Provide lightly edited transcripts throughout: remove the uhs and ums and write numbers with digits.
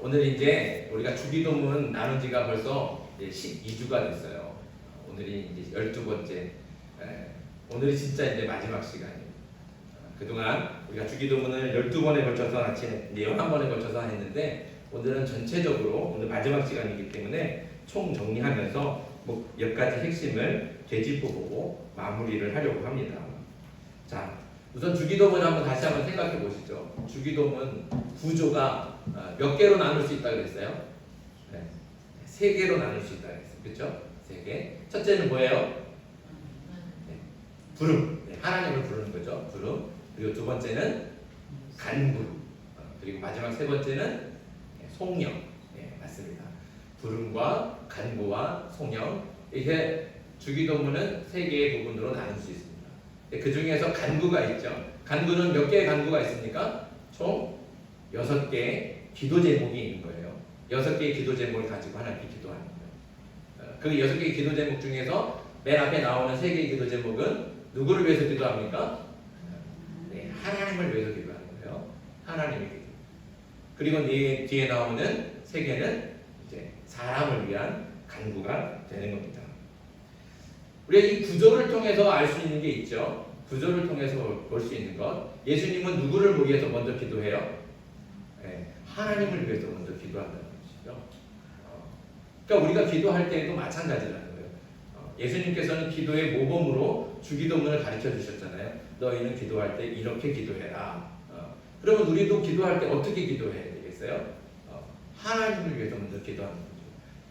오늘 이제 우리가 주기도문 나눈 지가 벌써 12주가 됐어요. 오늘이 이제 12번째. 오늘이 진짜 이제 마지막 시간이에요. 그동안 우리가 주기도문을 12번에 걸쳐서 아침에 11번에 걸쳐서 했는데 오늘은 전체적으로 오늘 마지막 시간이기 때문에 총 정리하면서 뭐 몇 가지 핵심을 되짚어보고 마무리를 하려고 합니다. 자, 우선 주기도문 다시 한번 생각해 보시죠. 주기도문 구조가 몇 개로 나눌 수 있다고 그랬어요? 네. 3개로 나눌 수 있다고 그랬어요. 그렇죠? 3개. 첫째는 뭐예요? 네. 부름. 네. 하나님을 부르는 거죠. 부름. 그리고 두 번째는 간구. 그리고 마지막 세 번째는 송영. 네, 맞습니다. 부름과 간구와 송영. 이게 주기도문은 3개의 부분으로 나눌 수 있습니다. 그 중에서 간구가 있죠. 간구는 몇 개의 간구가 있습니까? 총 6개의 기도 제목이 있는 거예요. 6개의 기도 제목을 가지고 하나님께 기도하는 거예요. 그 6개의 기도 제목 중에서 맨 앞에 나오는 3개의 기도 제목은 누구를 위해서 기도합니까? 네, 하나님을 위해서 기도하는 거예요. 하나님을 기도. 그리고 뒤에 나오는 3개는 이제 사람을 위한 간구가 되는 겁니다. 우리가 이 구조를 통해서 알 수 있는 게 있죠. 구조를 통해서 볼 수 있는 것. 예수님은 누구를 위해서 먼저 기도해요? 네, 하나님을 위해서 먼저 기도한다는 것이죠. 그러니까 우리가 기도할 때에도 마찬가지라는 거예요. 예수님께서는 기도의 모범으로 주기도문을 가르쳐 주셨잖아요. 너희는 기도할 때 이렇게 기도해라. 그러면 우리도 기도할 때 어떻게 기도해야 되겠어요? 하나님을 위해서 먼저 기도하는 거죠.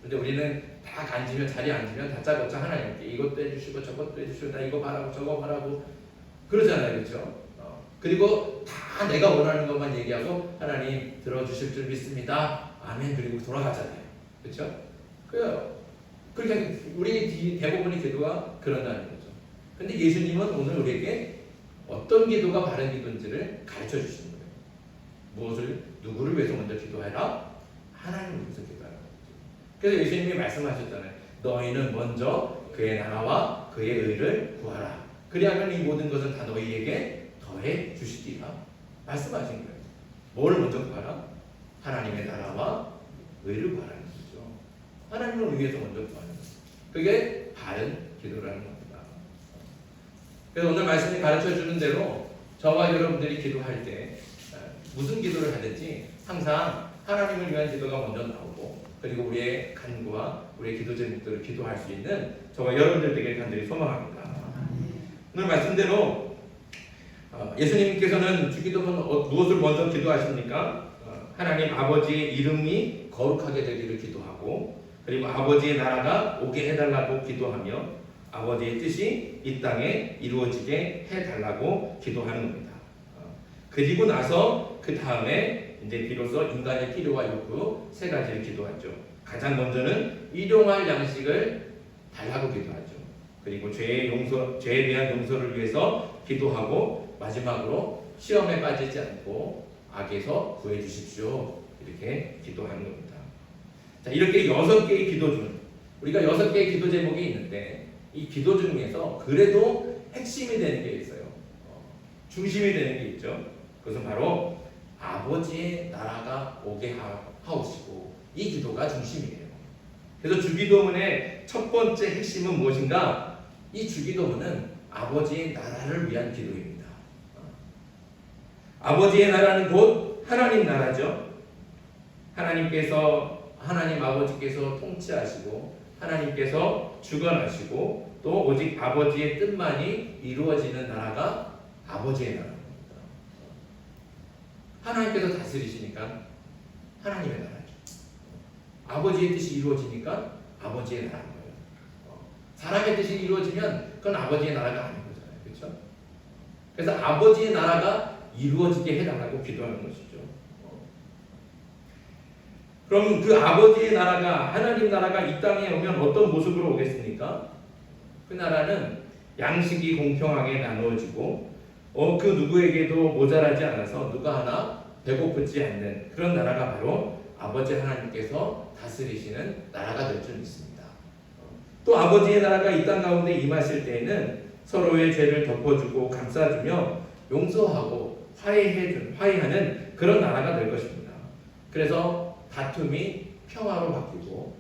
근데 우리는 다 앉으면, 자리에 앉으면 다짜고짜 하나님께 이것도 해주시고 저것도 해주시고 나 이거 바라고 저거 바라고 그러잖아요. 그렇죠? 그리고 다 내가 원하는 것만 얘기하고 하나님 들어주실 줄 믿습니다. 아멘. 그리고 돌아가잖아요. 그렇죠? 그러니까 우리 대부분의 기도가 그런다는 거죠. 근데 예수님은 오늘 우리에게 어떤 기도가 바른 기도인지를 가르쳐 주시는 거예요. 무엇을, 누구를 위해서 먼저 기도해라? 하나님을 위해서 기도하라. 그래서 예수님이 말씀하셨잖아요. 너희는 먼저 그의 나라와 그의 의를 구하라. 그리하면 이 모든 것은 다 너희에게 더해 주시리라. 말씀하신 거예요. 뭐를 먼저 구하라? 하나님의 나라와 의를 구하라는 거죠. 하나님을 위해서 먼저 구하는 거예요. 그게 바른 기도라는 겁니다. 그래서 오늘 말씀이 가르쳐 주는 대로 저와 여러분들이 기도할 때 무슨 기도를 하든지 항상 하나님을 위한 기도가 먼저 나오고 그리고 우리의 간구와 우리의 기도 제목들을 기도할 수 있는 저와 여러분들 되길 간절히 소망합니다. 오늘 말씀대로 예수님께서는 주기도문 무엇을 먼저 기도하십니까? 하나님 아버지의 이름이 거룩하게 되기를 기도하고 그리고 아버지의 나라가 오게 해달라고 기도하며 아버지의 뜻이 이 땅에 이루어지게 해달라고 기도하는 겁니다. 그리고 나서 그 다음에 이제 비로소 인간의 필요와 욕구 3가지를 기도하죠. 가장 먼저는 일용할 양식을 달라고 기도하죠. 그리고 죄에 대한 용서를 위해서 기도하고 마지막으로 시험에 빠지지 않고 악에서 구해 주십시오. 이렇게 기도하는 겁니다. 자, 이렇게 6개의 기도 중 우리가 6개의 기도 제목이 있는데 이 기도 중에서 그래도 핵심이 되는 게 있어요. 중심이 되는 게 있죠. 그것은 바로 아버지의 나라가 오게 하옵시고 이 기도가 중심이에요. 그래서 주기도문의 첫 번째 핵심은 무엇인가? 이 주기도문은 아버지의 나라를 위한 기도입니다. 아버지의 나라는 곧 하나님 나라죠. 하나님 아버지께서 통치하시고 하나님께서 주관하시고 또 오직 아버지의 뜻만이 이루어지는 나라가 아버지의 나라입니다. 하나님께서 다스리시니까 하나님의 나라죠. 아버지의 뜻이 이루어지니까 아버지의 나라인 거예요. 사람의 뜻이 이루어지면 그건 아버지의 나라가 아닌 거잖아요. 그렇죠? 그래서 아버지의 나라가 이루어지게 해달라고 기도하는 것이죠. 그럼 그 아버지의 나라가 하나님 나라가 이 땅에 오면 어떤 모습으로 오겠습니까? 그 나라는 양식이 공평하게 나누어지고 그 누구에게도 모자라지 않아서 누가 하나 배고프지 않는 그런 나라가 바로 아버지 하나님께서 다스리시는 나라가 될 줄 믿습니다. 또 아버지의 나라가 이 땅 가운데 임하실 때에는 서로의 죄를 덮어주고 감싸주며 용서하고 화해하는 그런 나라가 될 것입니다. 그래서 다툼이 평화로 바뀌고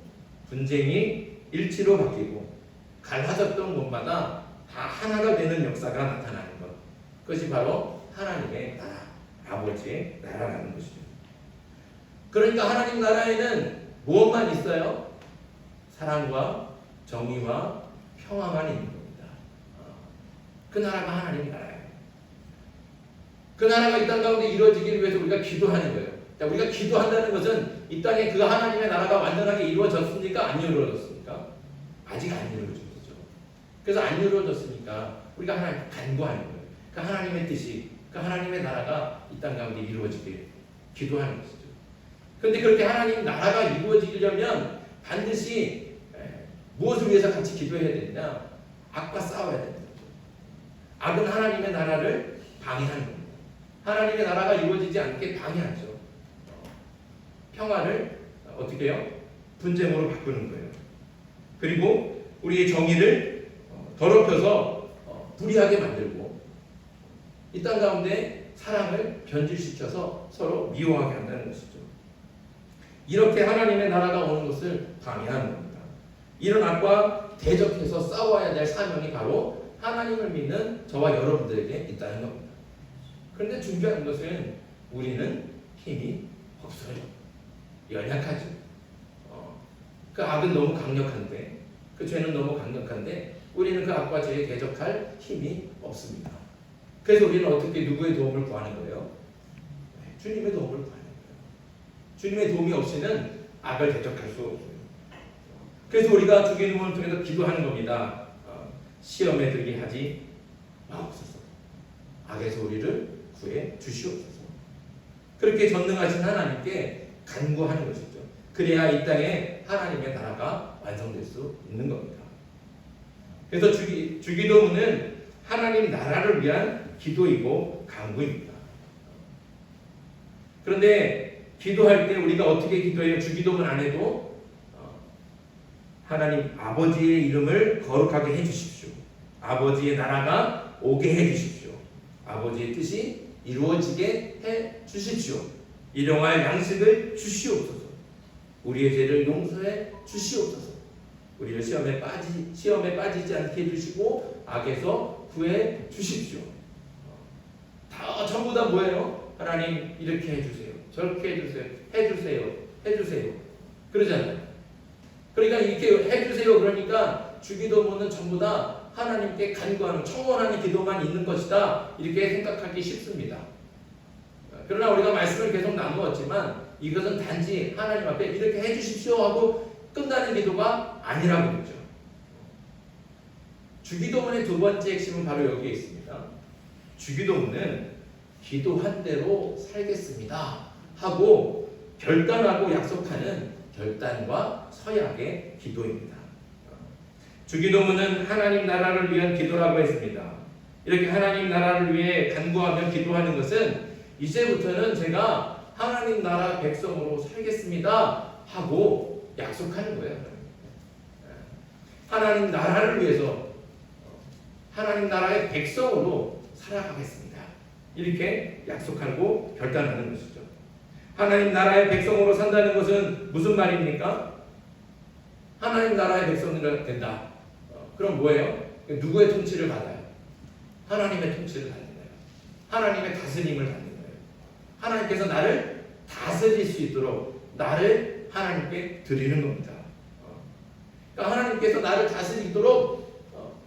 분쟁이 일치로 바뀌고 갈라졌던 곳마다 다 하나가 되는 역사가 나타나는 것. 그것이 바로 하나님의 나라, 아버지의 나라라는 것이죠. 그러니까 하나님 나라에는 무엇만 있어요? 사랑과 정의와 평화만 있는 겁니다. 그 나라가 하나님 나라예요. 그 나라가 이 땅 가운데 이루어지기 위해서 우리가 기도하는 거예요. 자, 우리가 기도한다는 것은 이 땅에 그 하나님의 나라가 완전하게 이루어졌습니까? 안 이루어졌습니까? 아직 안 이루어졌죠. 그래서 안 이루어졌으니까 우리가 하나님 간구하는 거예요. 그 하나님의 뜻이, 그 하나님의 나라가 이 땅 가운데 이루어지길 기도하는 것이죠. 그런데 그렇게 하나님 나라가 이루어지려면 반드시 무엇을 위해서 같이 기도해야 되느냐? 악과 싸워야 됩니다. 악은 하나님의 나라를 방해하는 겁니다. 하나님의 나라가 이루어지지 않게 방해하죠. 평화를 어떻게 해요? 분쟁으로 바꾸는 거예요. 그리고 우리의 정의를 더럽혀서 불의하게 만들고 이 땅 가운데 사랑을 변질시켜서 서로 미워하게 한다는 것이죠. 이렇게 하나님의 나라가 오는 것을 방해하는 겁니다. 이런 악과 대적해서 싸워야 될 사명이 바로 하나님을 믿는 저와 여러분들에게 있다는 겁니다. 그런데 중요한 것은 우리는 힘이 없어요. 연약하죠. 그 악은 너무 강력한데, 그 죄는 너무 강력한데 우리는 그 악과 죄에 대적할 힘이 없습니다. 그래서 우리는 어떻게 누구의 도움을 구하는 거예요? 주님의 도움을 구하는 거예요. 주님의 도움이 없이는 악을 대적할 수 없어요. 그래서 우리가 주의 도움을 통해서 기도하는 겁니다. 시험에 들게 하지 마옵소서. 악에서 우리를 구해 주시옵소서. 그렇게 전능하신 하나님께 간구하는 것이죠. 그래야 이 땅에 하나님의 나라가 완성될 수 있는 겁니다. 그래서 주기도문은 하나님 나라를 위한 기도이고 간구입니다. 그런데 기도할 때 우리가 어떻게 기도해요? 주기도문 안 해도 하나님 아버지의 이름을 거룩하게 해주십시오. 아버지의 나라가 오게 해주십시오. 아버지의 뜻이 이루어지게 해주십시오. 일용할 양식을 주시옵소서. 우리의 죄를 용서해 주시옵소서. 우리를 시험에 빠지지 않게 해주시고 악에서 구해 주십시오. 전부 다 뭐예요? 하나님 이렇게 해주세요. 저렇게 해주세요. 그러잖아요. 그러니까 이렇게 해주세요. 그러니까 주기도문은 전부 다 하나님께 간구하는, 청원하는 기도만 있는 것이다. 이렇게 생각하기 쉽습니다. 그러나 우리가 말씀을 계속 나누었지만 이것은 단지 하나님 앞에 이렇게 해주십시오 하고 끝나는 기도가 아니라고 그랬죠. 주기도문의 두 번째 핵심은 바로 여기에 있습니다. 주기도문은 기도한 대로 살겠습니다 하고 결단하고 약속하는 결단과 서약의 기도입니다. 주기도문은 하나님 나라를 위한 기도라고 했습니다. 이렇게 하나님 나라를 위해 간구하며 기도하는 것은 이제부터는 제가 하나님 나라 백성으로 살겠습니다 하고 약속하는 거예요. 하나님 나라를 위해서 하나님 나라의 백성으로 살아가겠습니다. 이렇게 약속하고 결단하는 것이죠. 하나님 나라의 백성으로 산다는 것은 무슨 말입니까? 하나님 나라의 백성이 된다. 그럼 뭐예요? 누구의 통치를 받아요? 하나님의 통치를 받는 거예요. 하나님의 다스림을 받는 거예요. 하나님께서 나를 다스릴 수 있도록 나를 하나님께 드리는 겁니다. 그러니까 하나님께서 나를 다스리도록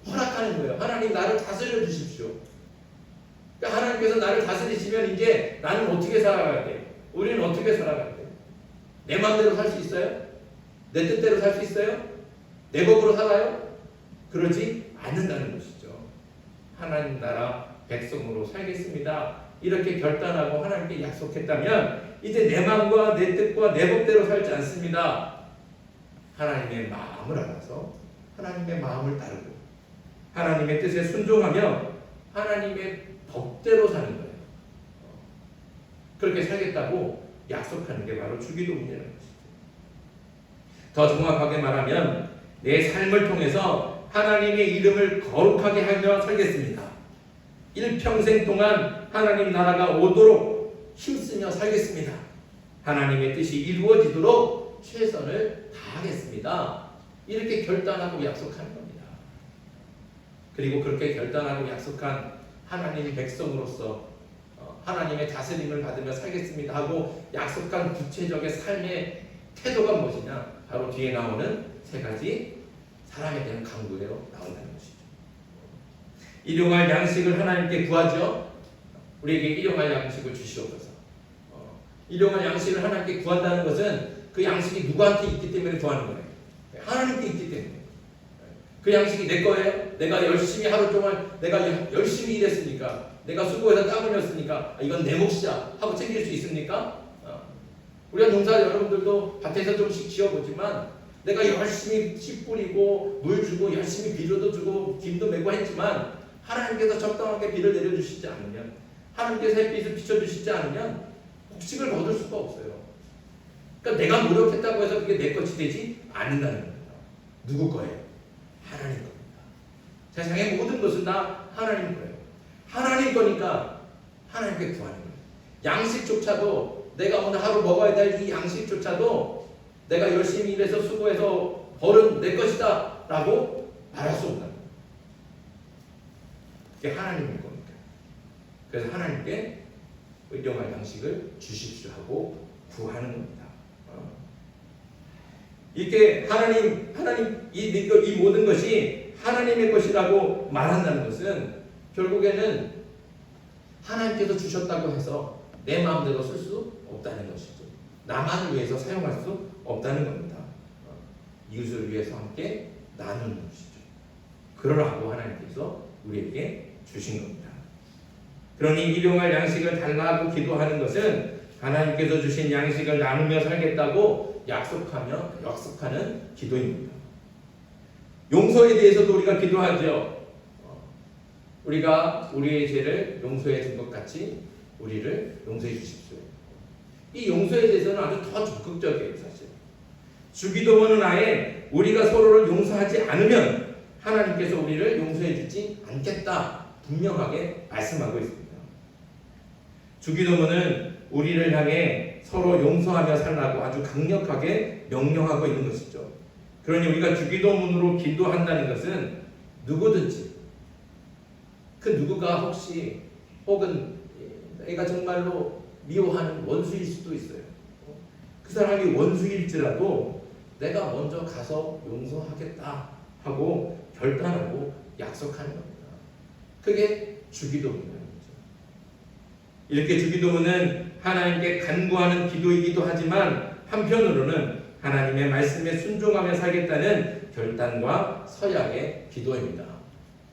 허락하는 거예요. 하나님 나를 다스려 주십시오. 그러니까 하나님께서 나를 다스리시면 이제 나는 어떻게 살아가야 돼요? 우리는 어떻게 살아가야 돼요? 내 마음대로 살 수 있어요? 내 뜻대로 살 수 있어요? 내 법으로 살아요? 그러지 않는다는 것이죠. 하나님 나라 백성으로 살겠습니다. 이렇게 결단하고 하나님께 약속했다면 이제 내 마음과 내 뜻과 내 법대로 살지 않습니다. 하나님의 마음을 알아서 하나님의 마음을 따르고 하나님의 뜻에 순종하며 하나님의 법대로 사는 거예요. 그렇게 살겠다고 약속하는 게 바로 주기도문이라는 것이죠. 더 정확하게 말하면 내 삶을 통해서 하나님의 이름을 거룩하게 하며 살겠습니다. 일평생 동안 하나님 나라가 오도록 힘쓰며 살겠습니다. 하나님의 뜻이 이루어지도록 최선을 다하겠습니다. 이렇게 결단하고 약속하는 겁니다. 그리고 그렇게 결단하고 약속한 하나님의 백성으로서 하나님의 다스림을 받으며 살겠습니다 하고 약속한 구체적인 삶의 태도가 무엇이냐? 바로 뒤에 나오는 세 가지 사람에 대한 강구로 나온다는 것이죠. 일용할 양식을 하나님께 구하죠. 우리에게 일용할 양식을 주시옵소서. 일용할 양식을 하나님께 구한다는 것은 그 양식이 누구한테 있기 때문에 구하는 거예요. 하나님께 있기 때문에. 그 양식이 내 거예요. 내가 열심히 하루 동안 내가 열심히 일했으니까, 내가 수고해서 땀 흘렸으니까 이건 내 몫이야 하고 챙길 수 있습니까? 우리가 농사 여러분들도 밭에서 좀씩 지어보지만 내가 열심히 씨 뿌리고 물 주고 열심히 비료도 주고 김도 메고 했지만 하나님께서 적당하게 비를 내려주시지 않으면, 하나님께서 햇빛을 비춰주시지 않으면 곡식을 거둘 수가 없어요. 그러니까 내가 노력했다고 해서 그게 내 것이 되지 않는다는 겁니다. 누구 거예요? 하나님 겁니다. 세상의 모든 것은 다 하나님 거예요. 하나님 거니까 하나님께 구하는 거예요. 양식조차도 내가 오늘 하루 먹어야 될 이 양식조차도 내가 열심히 일해서 수고해서 벌은 내 것이다 라고 말할 수 없는 거예요. 그게 하나님의 겁니다. 그래서 하나님께 일용할 양식을 주십시오 하고 구하는 겁니다. 이렇게 하나님 이 모든 것이 하나님의 것이라고 말한다는 것은 결국에는 하나님께서 주셨다고 해서 내 마음대로 쓸 수 없다는 것이죠. 나만을 위해서 사용할 수 없다는 겁니다. 이웃을 위해서 함께 나누는 것이죠. 그러라고 하나님께서 우리에게 주신 겁니다. 그러니 일용할 양식을 달라고 기도하는 것은 하나님께서 주신 양식을 나누며 살겠다고 약속하는 기도입니다. 용서에 대해서도 우리가 기도하죠. 우리가 우리의 죄를 용서해 준 것 같이 우리를 용서해 주십시오. 이 용서에 대해서는 아주 더 적극적이에요. 사실 주기도문은 아예 우리가 서로를 용서하지 않으면 하나님께서 우리를 용서해 주지 않겠다 분명하게 말씀하고 있습니다. 주기도문은 우리를 향해 서로 용서하며 살라고 아주 강력하게 명령하고 있는 것이죠. 그러니 우리가 주기도문으로 기도한다는 것은 누구든지 그 누구가 혹은 내가 정말로 미워하는 원수일 수도 있어요. 그 사람이 원수일지라도 내가 먼저 가서 용서하겠다 하고 결단하고 약속하는 겁니다. 그게 주기도문이라는 거죠. 이렇게 주기도문은 하나님께 간구하는 기도이기도 하지만 한편으로는 하나님의 말씀에 순종하며 살겠다는 결단과 서약의 기도입니다.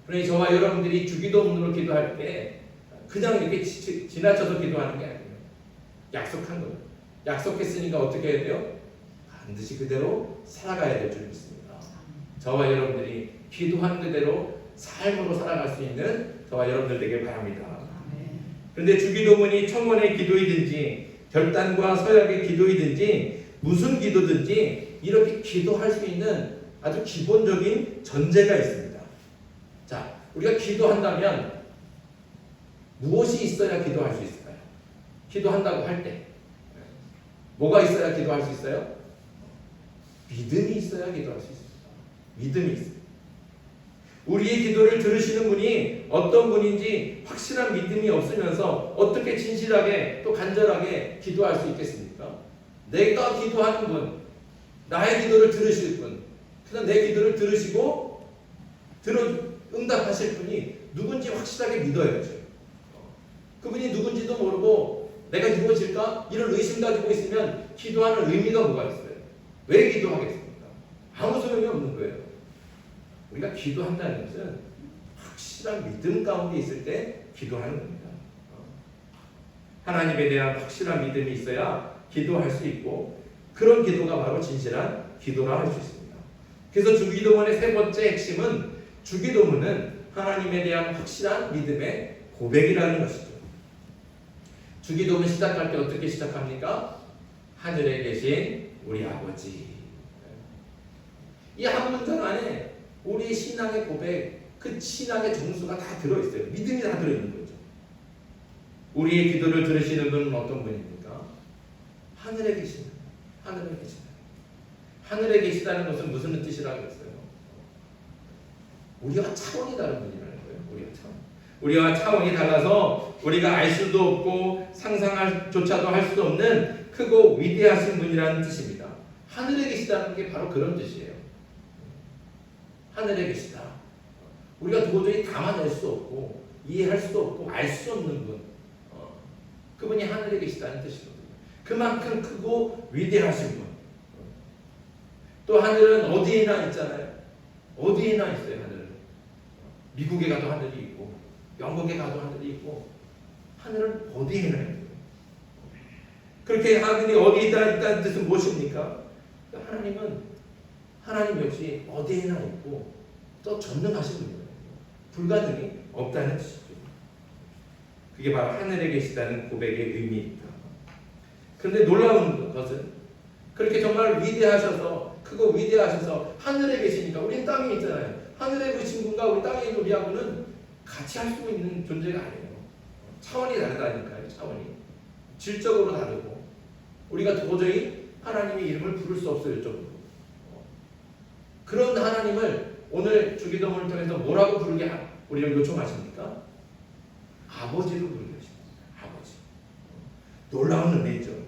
그러니 저와 여러분들이 주기도문으로 기도할 때 그냥 이렇게 지나쳐서 기도하는 게 아니에요. 약속한 거예요. 약속했으니까 어떻게 해야 돼요? 반드시 그대로 살아가야 될 줄 믿습니다. 저와 여러분들이 기도한 그대로 삶으로 살아갈 수 있는 저와 여러분들 되길 바랍니다. 그런데 주기도문이 청원의 기도이든지 결단과 서약의 기도이든지 무슨 기도든지 이렇게 기도할 수 있는 아주 기본적인 전제가 있습니다. 자, 우리가 기도한다면 무엇이 있어야 기도할 수 있을까요? 기도한다고 할 때 뭐가 있어야 기도할 수 있어요? 믿음이 있어야 기도할 수 있습니다. 믿음이 있어요. 우리의 기도를 들으시는 분이 어떤 분인지 확실한 믿음이 없으면서 어떻게 진실하게 또 간절하게 기도할 수 있겠습니까? 내가 기도하는 분, 나의 기도를 들으실 분, 그냥 내 기도를 들으시고 응답하실 분이 누군지 확실하게 믿어야죠. 그분이 누군지도 모르고 내가 이루어질까? 이런 의심 가지고 있으면 기도하는 의미가 뭐가 있어요? 왜 기도하겠습니까? 아무 소용이 없는 거예요. 우리가 기도한다는 것은 확실한 믿음 가운데 있을 때 기도하는 겁니다. 하나님에 대한 확실한 믿음이 있어야 기도할 수 있고 그런 기도가 바로 진실한 기도라 할 수 있습니다. 그래서 주기도문의 세 번째 핵심은 주기도문은 하나님에 대한 확실한 믿음의 고백이라는 것이죠. 주기도문 시작할 때 어떻게 시작합니까? 하늘에 계신 우리 아버지. 이 한 문장 안에 우리 신앙의 고백, 그 신앙의 정수가 다 들어있어요. 믿음이 다 들어있는 거죠. 우리의 기도를 들으시는 분은 어떤 분입니까? 하늘에 계신다. 하늘에 계신다. 하늘에 계시다는 것은 무슨 뜻이라고 했어요? 우리와 차원이 다른 분이라는 거예요. 우리와 차원이 달라서 우리가 알 수도 없고 상상조차도 할 수도 없는 크고 위대하신 분이라는 뜻입니다. 하늘에 계시다는 게 바로 그런 뜻이에요. 하늘에 계시다. 우리가 도저히 담아낼 수 없고 이해할 수도 없고 알 수 없는 분. 그분이 하늘에 계시다는 뜻이거든요. 그만큼 크고 위대하신 분. 또 하늘은 어디에나 있잖아요. 어디에나 있어요. 하늘은. 미국에 가도 하늘이 있고 영국에 가도 하늘이 있고 하늘은 어디에나 있어요. 그렇게 하늘이 어디에나 있다는 뜻은 무엇입니까? 하나님 역시 어디에나 있고 또 전능하신 분이에요. 불가능이 없다는 뜻이죠. 그게 바로 하늘에 계시다는 고백의 의미입니다. 그런데 놀라운 것은 그렇게 정말 위대하셔서 크고 위대하셔서 하늘에 계시니까 우리는 땅에 있잖아요. 하늘에 계신 분과 우리 땅에 있는 우리하고는 같이 할 수 있는 존재가 아니에요. 차원이 다르다니까요. 차원이 질적으로 다르고 우리가 도저히 하나님의 이름을 부를 수 없을 정도로 그런 하나님을 오늘 주기도문을 통해서 뭐라고 부르게 우리를 요청하십니까? 아버지로 부르게 하십니다. 아버지. 놀라운 은혜죠.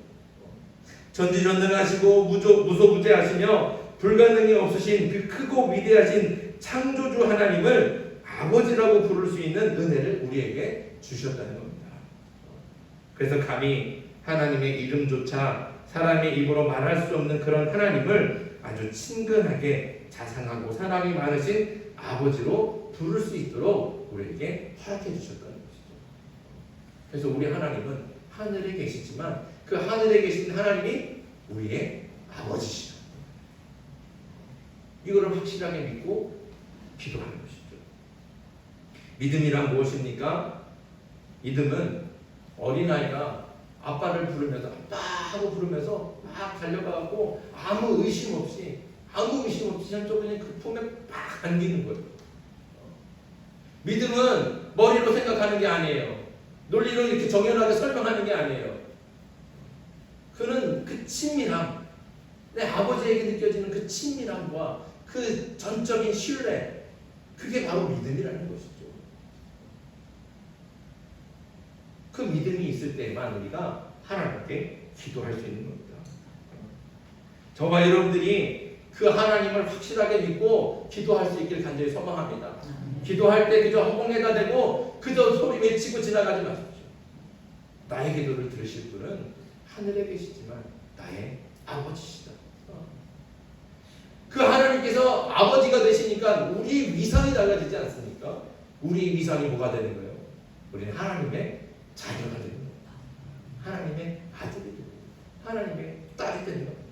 전지전능하시고 무소부재하시며 불가능이 없으신 그 크고 위대하신 창조주 하나님을 아버지라고 부를 수 있는 은혜를 우리에게 주셨다는 겁니다. 그래서 감히 하나님의 이름조차 사람의 입으로 말할 수 없는 그런 하나님을 아주 친근하게 자상하고 사랑이 많으신 아버지로 부를 수 있도록 우리에게 허락해 주셨다는 것이죠. 그래서 우리 하나님은 하늘에 계시지만 그 하늘에 계신 하나님이 우리의 아버지시다. 이거를 확실하게 믿고 기도하는 것이죠. 믿음이란 무엇입니까? 믿음은 어린아이가 아빠를 부르면서 아빠 하고 부르면서 막 달려가고 아무 의심 없이 한쪽에 그 품에 막 안기는 거예요. 믿음은 머리로 생각하는 게 아니에요. 논리로 이렇게 정연하게 설명하는 게 아니에요. 그는 그 친밀함, 내 아버지에게 느껴지는 그 친밀함과 그 전적인 신뢰, 그게 바로 믿음이라는 것이죠. 그 믿음이 있을 때만 우리가 하나님께 기도할 수 있는 겁니다. 저와 여러분들이 그 하나님을 확실하게 믿고 기도할 수 있길 간절히 소망합니다. 기도할 때 그저 허공에다 대고 그저 소리 외치고 지나가지 마십시오. 나의 기도를 들으실 분은 하늘에 계시지만 나의 아버지시다. 그 하나님께서 아버지가 되시니까 우리 위상이 달라지지 않습니까? 우리 위상이 뭐가 되는 거예요? 우리는 하나님의 자녀가 되는 겁니다. 하나님의 아들이 되는 겁니다. 하나님의 딸이 되는 겁니다.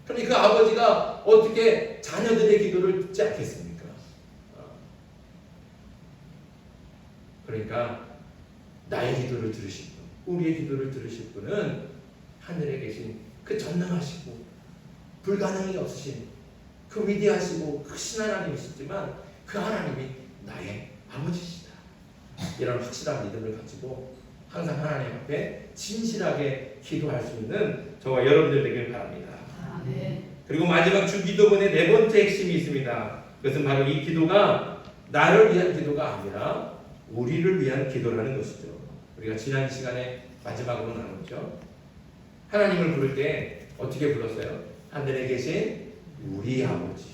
그러니 그 아버지가 어떻게 자녀들의 기도를 듣지 않겠습니까? 그러니까 나의 기도를 들으실 분, 우리의 기도를 들으실 분은 하늘에 계신 그 전능하시고 불가능이 없으신 그 위대하시고 크신 하나님이시지만 그 하나님이 나의 아버지시다. 이런 확실한 믿음을 가지고 항상 하나님 앞에 진실하게 기도할 수 있는 저와 여러분들 되길 바랍니다. 그리고 마지막 주기도문의 네 번째 핵심이 있습니다. 그것은 바로 이 기도가 나를 위한 기도가 아니라 우리를 위한 기도라는 것이죠. 우리가 지난 시간에 마지막으로 나눴죠. 하나님을 부를 때 어떻게 불렀어요? 하늘에 계신 우리 아버지.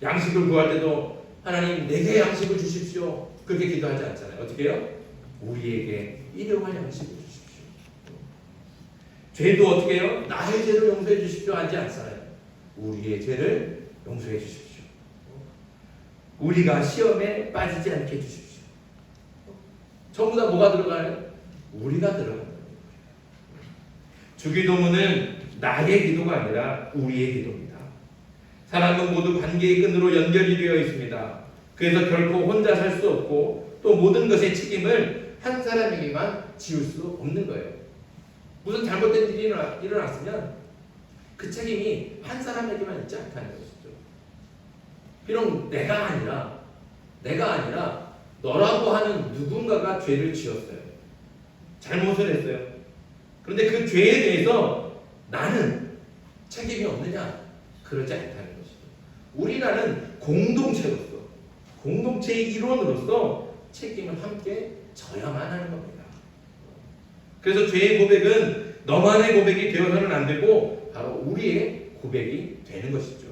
양식을 구할 때도 하나님 내게 양식을 주십시오. 그렇게 기도하지 않잖아요. 어떻게 해요? 우리에게 일용할 양식을 주십시오. 죄도 어떻게 해요? 나의 죄를 용서해 주십시오 하지 않잖아요. 우리의 죄를 용서해 주십시오. 우리가 시험에 빠지지 않게 해주십시오. 전부 다 뭐가 들어가요? 우리가 들어가요. 주기도문은 나의 기도가 아니라 우리의 기도입니다. 사람은 모두 관계의 끈으로 연결이 되어 있습니다. 그래서 결코 혼자 살 수 없고 또 모든 것의 책임을 한 사람에게만 지울 수 없는 거예요. 무슨 잘못된 일이 일어났으면 그 책임이 한 사람에게만 있지 않다는 것이죠. 비록 내가 아니라 너라고 하는 누군가가 죄를 지었어요. 잘못을 했어요. 그런데 그 죄에 대해서 나는 책임이 없느냐? 그러지 않다는 것이죠. 우리라는 공동체로서, 공동체의 일원으로서 책임을 함께 져야만 하는 겁니다. 그래서 죄의 고백은 너만의 고백이 되어서는 안 되고 바로 우리의 고백이 되는 것이죠.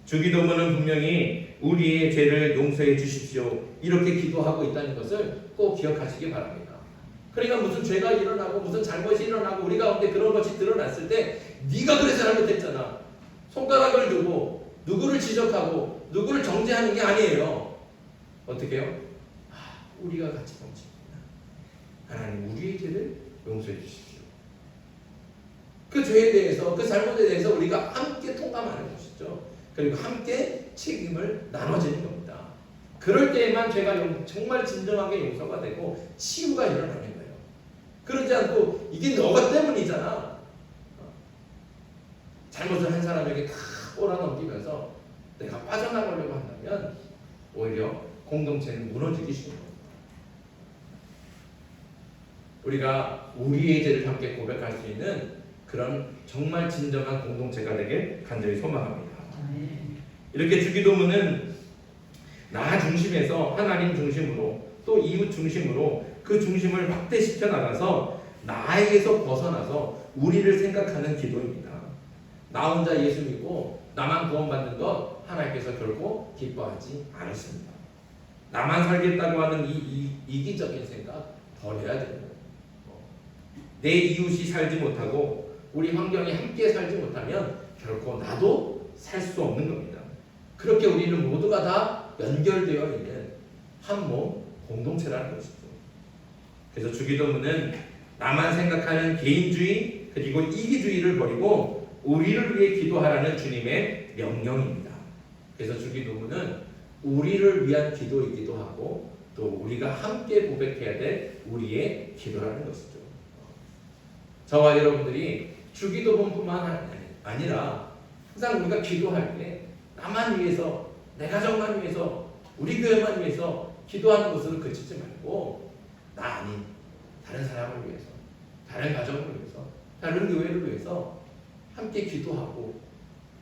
주기도문은 분명히 우리의 죄를 용서해 주십시오 이렇게 기도하고 있다는 것을 꼭 기억하시기 바랍니다. 그러니까 무슨 죄가 일어나고 무슨 잘못이 일어나고 우리 가운데 그런 것이 드러났을 때 네가 그래서 잘못했잖아, 손가락을 두고 누구를 지적하고 누구를 정죄하는 게 아니에요. 어떻게 해요? 우리가 같이 범죄했구나. 하나님 우리의 죄를 용서해 주십시오. 그 죄에 대해서, 그 잘못에 대해서 우리가 함께 통감하는 것이죠. 그리고 함께 책임을 나눠지는 겁니다. 그럴 때에만 죄가 정말 진정하게 용서가 되고 치유가 일어나는 거예요. 그러지 않고 이게 너가 때문이잖아, 잘못을 한 사람에게 다 몰아넘기면서 내가 빠져나가려고 한다면 오히려 공동체는 무너지기 쉬운 겁니다. 우리가 우리의 죄를 함께 고백할 수 있는 그런 정말 진정한 공동체가 되길 간절히 소망합니다. 이렇게 주기도문은 나 중심에서 하나님 중심으로 또 이웃 중심으로 그 중심을 확대시켜 나가서 나에게서 벗어나서 우리를 생각하는 기도입니다. 나 혼자 예수 믿고 나만 구원받는 것 하나님께서 결코 기뻐하지 않으십니다. 나만 살겠다고 하는 이 이기적인 생각 버려야 됩니다. 내 이웃이 살지 못하고 우리 환경이 함께 살지 못하면 결코 나도 살 수 없는 겁니다. 그렇게 우리는 모두가 다 연결되어 있는 한 몸 공동체라는 것이죠. 그래서 주기도문은 나만 생각하는 개인주의 그리고 이기주의를 버리고 우리를 위해 기도하라는 주님의 명령입니다. 그래서 주기도문은 우리를 위한 기도이기도 하고 또 우리가 함께 고백해야 될 우리의 기도라는 것이죠. 저와 여러분들이 주기도문뿐만 아니라 항상 우리가 기도할 때 나만 위해서, 내 가정만 위해서, 우리 교회만 위해서 기도하는 것으로 그치지 말고 나 아닌 다른 사람을 위해서, 다른 가정을 위해서, 다른 교회를 위해서 함께 기도하고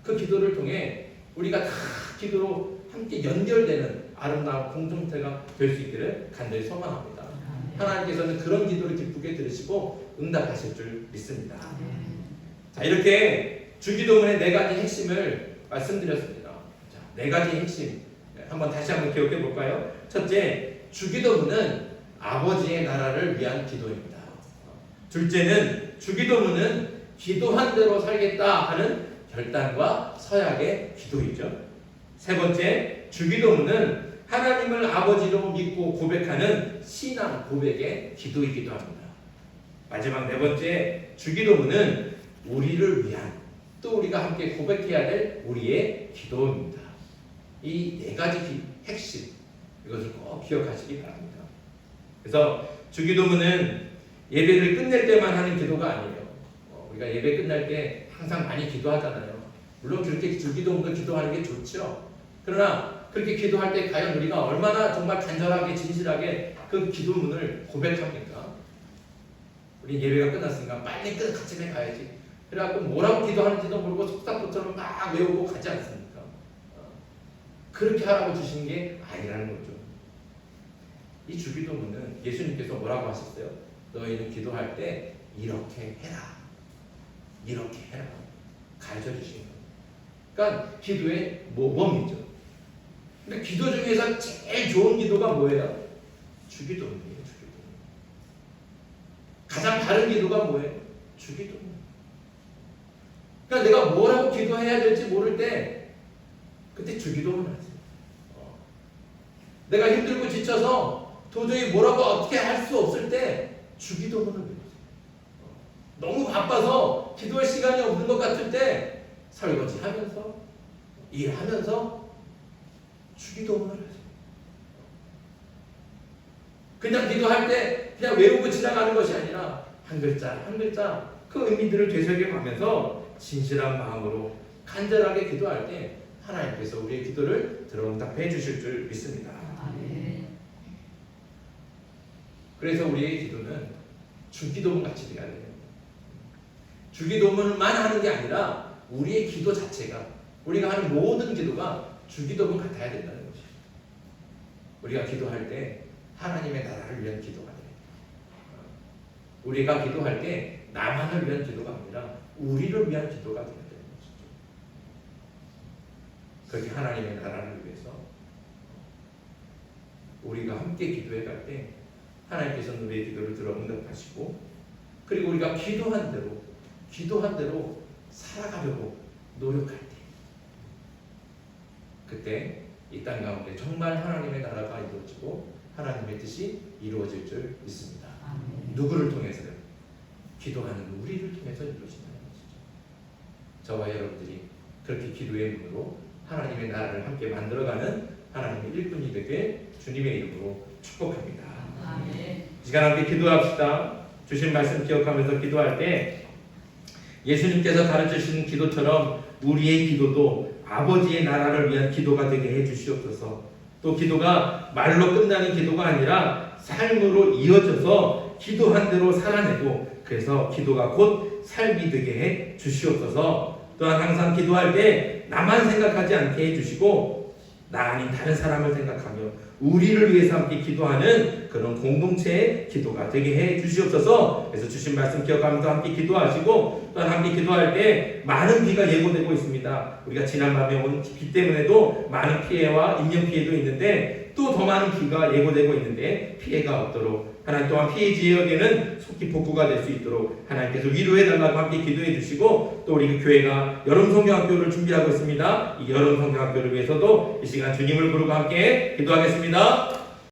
그 기도를 통해 우리가 다 기도로 함께 연결되는 아름다운 공동체가 될 수 있기를 간절히 소망합니다. 하나님께서는 그런 기도를 기쁘게 들으시고 응답하실 줄 믿습니다. 자, 이렇게 주기도문의 4가지 핵심을 말씀드렸습니다. 자, 4가지 핵심 다시 한번 기억해 볼까요? 첫째, 주기도문은 아버지의 나라를 위한 기도입니다. 둘째는 주기도문은 기도한 대로 살겠다 하는 결단과 서약의 기도이죠. 세 번째, 주기도문은 하나님을 아버지로 믿고 고백하는 신앙 고백의 기도이기도 합니다. 마지막 4번째, 주기도문은 우리를 위한 또 우리가 함께 고백해야 될 우리의 기도입니다. 이 4가지 핵심, 이것을 꼭 기억하시기 바랍니다. 그래서 주기도문은 예배를 끝낼 때만 하는 기도가 아니에요. 우리가 예배 끝날 때 항상 많이 기도하잖아요. 물론 그렇게 주기도문도 기도하는 게 좋죠. 그러나 그렇게 기도할 때 과연 우리가 얼마나 정말 간절하게 진실하게 그 기도문을 고백합니까? 우리 예배가 끝났으니까 빨리 같이 가야지. 그래갖고 뭐라고 기도하는지도 모르고 속사포처럼 막 외우고 가지 않습니까? 그렇게 하라고 주시는 게 아니라는 거죠. 이 주기도문은 예수님께서 뭐라고 하셨어요? 너희는 기도할 때 이렇게 해라, 이렇게 해라 가르쳐 주신 거예요. 그러니까 기도의 모범이죠. 근데 기도 중에서 제일 좋은 기도가 뭐예요? 주기도문이에요. 주기도문. 가장 바른 기도가 뭐예요? 주기도문. 그러니까 내가 뭐라고 기도해야 될지 모를 때 그때 주기도문을 하세요. 내가 힘들고 지쳐서 도저히 뭐라고 어떻게 할 수 없을 때 주기도문을 외우세요. 너무 바빠서 기도할 시간이 없는 것 같을 때 설거지하면서 일하면서 주기도문을 하세요. 그냥 기도할 때 그냥 외우고 지나가는 것이 아니라 한 글자 한 글자 그 의미들을 되새겨가면서 진실한 마음으로 간절하게 기도할 때 하나님께서 우리의 기도를 들어응답해 주실 줄 믿습니다. 그래서 우리의 기도는 주기도문 같이 돼야 돼요. 주기도문만 하는 게 아니라 우리의 기도 자체가, 우리가 하는 모든 기도가 주기도문 같아야 된다는 것이죠. 우리가 기도할 때 하나님의 나라를 위한 기도가 돼요. 우리가 기도할 때 나만을 위한 기도가 아니라 우리를 위한 기도가 되어야 되는 것이죠. 그렇게 하나님의 나라를 위해서 우리가 함께 기도해 갈 때 하나님께서는 우리의 기도를 들어 응답하시고, 그리고 우리가 기도한 대로 살아가려고 노력할 때, 그때 이 땅 가운데 정말 하나님의 나라가 이루어지고 하나님의 뜻이 이루어질 줄 믿습니다. 누구를 통해서요? 기도하는 우리를 통해서 이루어진다는 것이죠. 저와 여러분들이 그렇게 기도의 눈으로 하나님의 나라를 함께 만들어가는 하나님의 일꾼이 되게 주님의 이름으로 축복합니다. 아멘. 이 시간 함께 기도합시다. 주신 말씀 기억하면서 기도할 때 예수님께서 가르치신 기도처럼 우리의 기도도 아버지의 나라를 위한 기도가 되게 해주시옵소서. 또 기도가 말로 끝나는 기도가 아니라 삶으로 이어져서 기도한 대로 살아내고, 그래서 기도가 곧 삶이 되게 해 주시옵소서. 또한 항상 기도할 때 나만 생각하지 않게 해주시고, 나 아닌 다른 사람을 생각하며 우리를 위해서 함께 기도하는 그런 공동체의 기도가 되게 해 주시옵소서. 그래서 주신 말씀 기억하면서 함께 기도하시고, 또한 함께 기도할 때 많은 비가 예고되고 있습니다. 우리가 지난밤에 온 비 때문에도 많은 피해와 인명 피해도 있는데 또 더 많은 비가 예고되고 있는데 피해가 없도록 하나님 또한 피해 지역에는 속히 복구가 될 수 있도록 하나님께서 위로해 달라고 함께 기도해 주시고, 또 우리 교회가 여름 성경학교를 준비하고 있습니다. 이 여름 성경학교를 위해서도 이 시간 주님을 부르고 함께 기도하겠습니다.